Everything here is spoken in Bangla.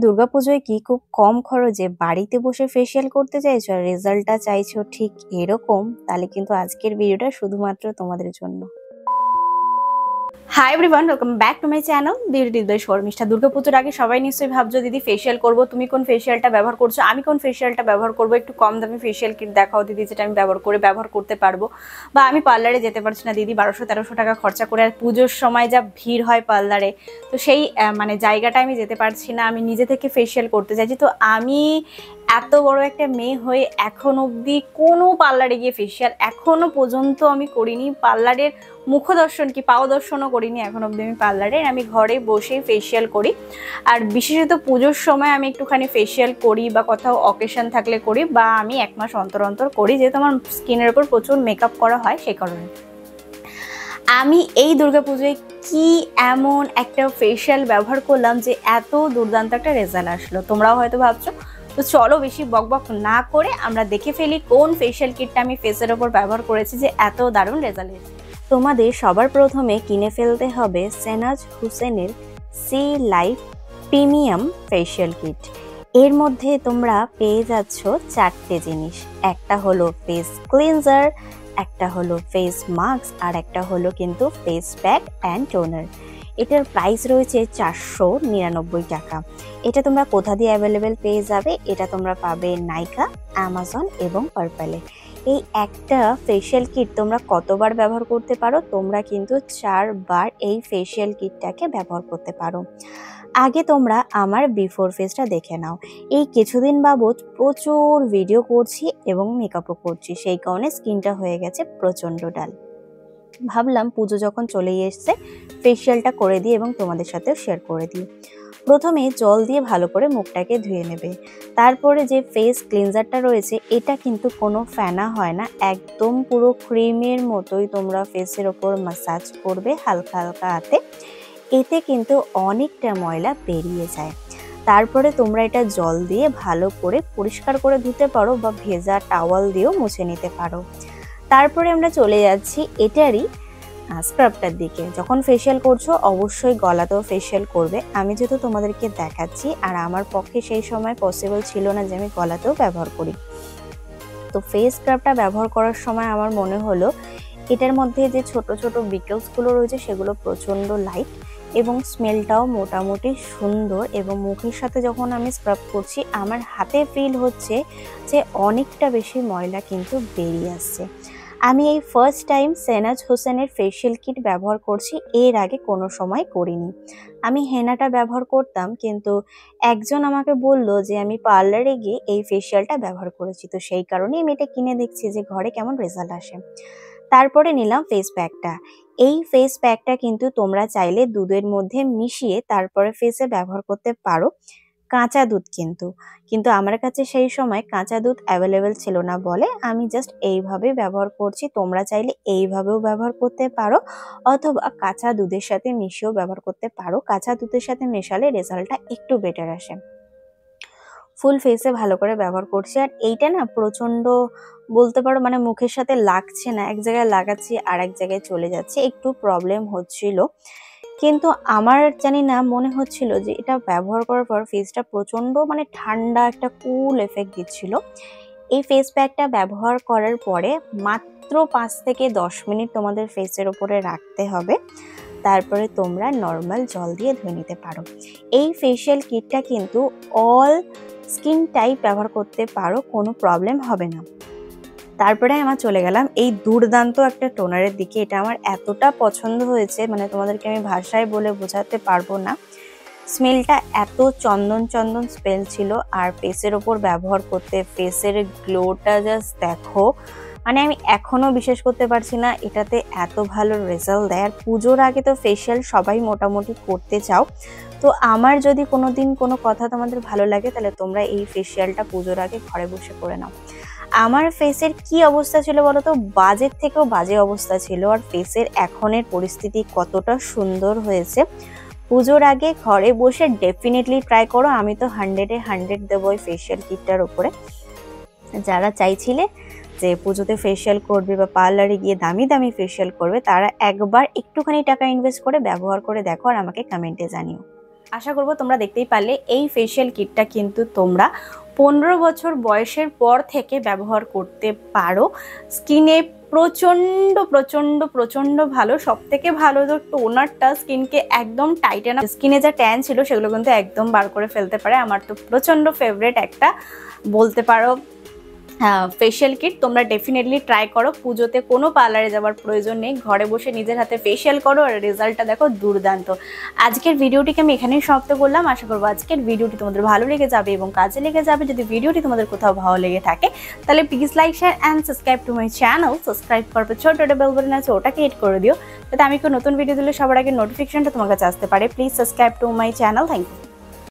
দুর্গাপুজোয় কি খুব কম খরচে বাড়িতে বসে ফেসিয়াল করতে চাইছো আর রেজাল্টটা চাইছো ঠিক এরকম? তাহলে কিন্তু আজকের ভিডিওটা শুধুমাত্র তোমাদের জন্য। Hi everyone, welcome back to my channel beauty by Sharmistha. দুর্গাপুজোর আগে সবাই নিশ্চয়ই ভাবছো দিদি ফেসিয়াল করবো, তুমি কোন ফেসিয়ালটা ব্যবহার করছো, আমি কোন ফেসিয়ালটা ব্যবহার করবো, একটু কম দামি ফেসিয়াল কিট দেখাও দিদি যেটা আমি ব্যবহার করতে পারবো। বা আমি পার্লারে যেতে পারছি না দিদি, 1200-1300 টাকা খরচা করে, আর পুজোর সময় যা ভিড় হয় পার্লারে, তো সেই জায়গাটা আমি যেতে পারছি না, আমি নিজে থেকে ফেসিয়াল করতে চাইছি। তো আমি এত বড় একটা মেয়ে হয়ে এখন অবধি কোনো পার্লারে গিয়ে ফেসিয়াল এখনো পর্যন্ত আমি করিনি। পার্লারের মুখদর্শন কি পাও দর্শনও করিনি এখন অবধি আমি পার্লারে। আমি ঘরে বসেই ফেসিয়াল করি, আর বিশেষত পুজোর সময় আমি একটুখানি ফেসিয়াল করি বা কোথাও অকেশন থাকলে করি, বা আমি 1 মাস অন্তর অন্তর করি, যেহেতু আমার স্কিনের উপর প্রচুর মেকআপ করা হয় সেই কারণে। আমি এই দুর্গাপুজোয় কি এমন একটা ফেসিয়াল ব্যবহার করলাম যে এত দুর্দান্ত একটা রেজাল্ট আসলো, তোমরাও হয়তো ভাবছো। তো চলো বেশি বকবক না করে আমরা দেখে ফেলি কোন ফেসিয়াল কিটটা আমি ফেসের ওপর ব্যবহার করেছি যে এত দারুণ রেজাল্ট এসেছে। তোমাদের সবার প্রথমে কিনে ফেলতে হবে সেনাজ হুসেনের sea life premium facial kit. এর মধ্যে তোমরা পেয়ে যাচ্ছ 4টে জিনিস। একটা হলো ফেস ক্লিনজার, একটা হলো ফেস মাস্ক, আর একটা হলো কিন্তু ফেস প্যাক অ্যান্ড টোনার। এটার প্রাইস রয়েছে 499 টাকা। এটা তোমরা কোথা দিয়ে অ্যাভেলেবেল পেয়ে যাবে? এটা তোমরা পাবে নাইকা, অ্যামাজন এবং পার্পলে। এই একটা ফেসিয়াল কিট তোমরা কতবার ব্যবহার করতে পারো? তোমরা কিন্তু 4 বার এই ফেসিয়াল কিটটাকে ব্যবহার করতে পারো। আগে তোমরা আমার বিফোর ফেসটা দেখে নাও। এই কিছুদিন বাবদ প্রচুর ভিডিও করছি এবং মেকআপও করছি, সেই কারণে স্কিনটা হয়ে গেছে প্রচণ্ড ডাল। ভাবলাম পুজো যখন চলেই এসছে ফেসিয়ালটা করে দিই এবং তোমাদের সাথেও শেয়ার করে দিই। প্রথমে জল দিয়ে ভালো করে মুখটাকে ধুয়ে নেবে। তারপরে যে ফেস ক্লিনজারটা রয়েছে এটা কিন্তু কোনো ফেনা হয় না, একদম পুরো ক্রিমের মতোই তোমরা ফেসের ওপর ম্যাসাজ করবে হালকা হালকা হাতে। এতে কিন্তু অনেকটা ময়লা বেরিয়ে যায়। তারপরে তোমরা এটা জল দিয়ে ভালো করে পরিষ্কার করে ধুতে পারো বা ভেজা টাওয়াল দিয়েও মুছে নিতে পারো। তারপরে আমরা চলে যাচ্ছি এটারই স্ক্রাবটার দিকে। যখন ফেসিয়াল করছো অবশ্যই গলাতেও ফেসিয়াল করবে। আমি যেহেতু তোমাদেরকে দেখাচ্ছি আর আমার পক্ষে সেই সময় পসিবল ছিল না যে আমি গলাতেও ব্যবহার করি, তো ফেস স্ক্রাবটা ব্যবহার করার সময় আমার মনে হলো এটার মধ্যে যে ছোট ছোট বিকেলসগুলো রয়েছে সেগুলো প্রচণ্ড লাইট এবং স্মেলটাও মোটামুটি সুন্দর, এবং মুখের সাথে যখন আমি স্ক্রাব করছি আমার হাতে ফিল হচ্ছে যে অনেকটা বেশি ময়লা কিন্তু বেরিয়ে আসছে। আমি এই ফার্স্ট টাইম সেনাজ হোসেনের ফেসিয়াল কিট ব্যবহার করছি, এর আগে কোনো সময় করিনি। আমি হেনাটা ব্যবহার করতাম, কিন্তু একজন আমাকে বলল যে আমি পার্লারে গিয়ে এই ফেসিয়ালটা ব্যবহার করেছি, তো সেই কারণেই আমি এটা কিনে দেখছি যে ঘরে কেমন রেজাল্ট আসে। তারপরে নিলাম ফেস প্যাকটা। এই ফেস প্যাকটা কিন্তু তোমরা চাইলে দুধের মধ্যে মিশিয়ে তারপরে ফেসে ব্যবহার করতে পারো, কাঁচা দুধ কিন্তু আমার কাছে সেই সময় কাঁচা দুধ অ্যাভেলেবেল ছিল না বলে আমি জাস্ট এইভাবে ব্যবহার করছি। তোমরা চাইলে এইভাবেও ব্যবহার করতে পারো, অথবা কাঁচা দুধের সাথে মিশিয়েও ব্যবহার করতে পারো। কাঁচা দুধের সাথে মেশালে রেজাল্টটা একটু বেটার আসে। ফুল ফেসে ভালো করে ব্যবহার করছি, আর এইটা না প্রচন্ড বলতে পারো মুখের সাথে লাগছে না, এক জায়গায় লাগাচ্ছি আর এক জায়গায় চলে যাচ্ছে, একটু প্রবলেম হচ্ছিল। কিন্তু আমার জানি না মনে হচ্ছিল যে এটা ব্যবহার করার পর ফেসটা প্রচন্ড ঠান্ডা একটা কুল এফেক্ট দিচ্ছিল। এই ফেস প্যাকটা ব্যবহার করার পরে মাত্র 5 থেকে 10 মিনিট তোমাদের ফেসের উপরে রাখতে হবে, তারপরে তোমরা নর্মাল জল দিয়ে ধুয়ে নিতে পারো। এই ফেসিয়াল কিটটা কিন্তু অল স্কিন টাইপ ব্যবহার করতে পারো, কোনো প্রবলেম হবে না। তারপরে আমার চলে গেলাম এই দুর্দান্ত একটা টোনারের দিকে। এটা আমার এতটা পছন্দ হয়েছে তোমাদেরকে আমি ভাষায় বলে বোঝাতে পারবো না। স্মেলটা এত চন্দন চন্দন স্মেল ছিল, আর ফেসের ওপর ব্যবহার করতে ফেসের গ্লোটা জাস্ট দেখো, আমি এখনো বিশ্বাস করতে পারছি না এটাতে এত ভালো রেজাল্ট দেয়। আর পুজোর আগে তো ফেসিয়াল সবাই মোটামুটি করতে চাও, তো আমার যদি কোনোদিন কোনো কথা তোমাদের ভালো লাগে তাহলে তোমরা এই ফেসিয়ালটা পুজোর আগে ঘরে বসে করে নাও। আমার ফেসের কি অবস্থা ছিল বলো তো, বাজের থেকেও বাজে অবস্থা ছিল, আর ফেসের এখনের পরিস্থিতি কতটা সুন্দর হয়েছে। পুজোর আগে ঘরে বসে ডেফিনেটলি ট্রাই করো। আমি তো 100-এ 100 দেবো এই ফেসিয়াল কিটটার উপরে। যারা চাইছিলে যে পুজোতে ফেসিয়াল করবে বা পার্লারে গিয়ে দামি দামি ফেসিয়াল করবে, তারা একবার একটুখানি টাকা ইনভেস্ট করে ব্যবহার করে দেখো আর আমাকে কমেন্টে জানিও। আশা করবো তোমরা দেখতেই পারলে এই ফেশিয়াল কিটটা কিন্তু তোমরা 15 বছর বয়সের পর থেকে ব্যবহার করতে পারো। স্কিনে প্রচণ্ড প্রচণ্ড প্রচণ্ড ভালো। সব থেকে ভালো তো টোনারটা স্কিনকে একদম টাইটেন আপ, স্কিনে যা ট্যান ছিল সেগুলো কিন্তু একদম বার করে ফেলতে পারে। আমার তো প্রচণ্ড ফেভারিট একটা বলতে পারো ফেশিয়াল কিট। তোমরা ডেফিনেটলি ট্রাই করো। পুজোতে কোনো পার্লারে যাওয়ার প্রয়োজন নেই, ঘরে বসে নিজের হাতে ফেশিয়াল করো আর রেজাল্টটা দেখো দুর্দান্ত। আজকের ভিডিওটিকে আমি এখানেই সমাপ্ত করলাম। আশা করবো আজকের ভিডিওটি তোমাদের ভালো লেগে যাবে এবং কাজে লেগে যাবে। যদি ভিডিওটি তোমাদের কোথাও ভালো লেগে থাকে তাহলে please like, share and subscribe to my channel. Subscribe করবে, ছোট একটা বেল বাটন আছে ওটাকে হিট করে দিও, যাতে আমি কোনো নতুন ভিডিও দিলে সবার আগে নোটিফিকেশনটা তোমার কাছে আসতে পারে। Please subscribe to my channel. Thank you.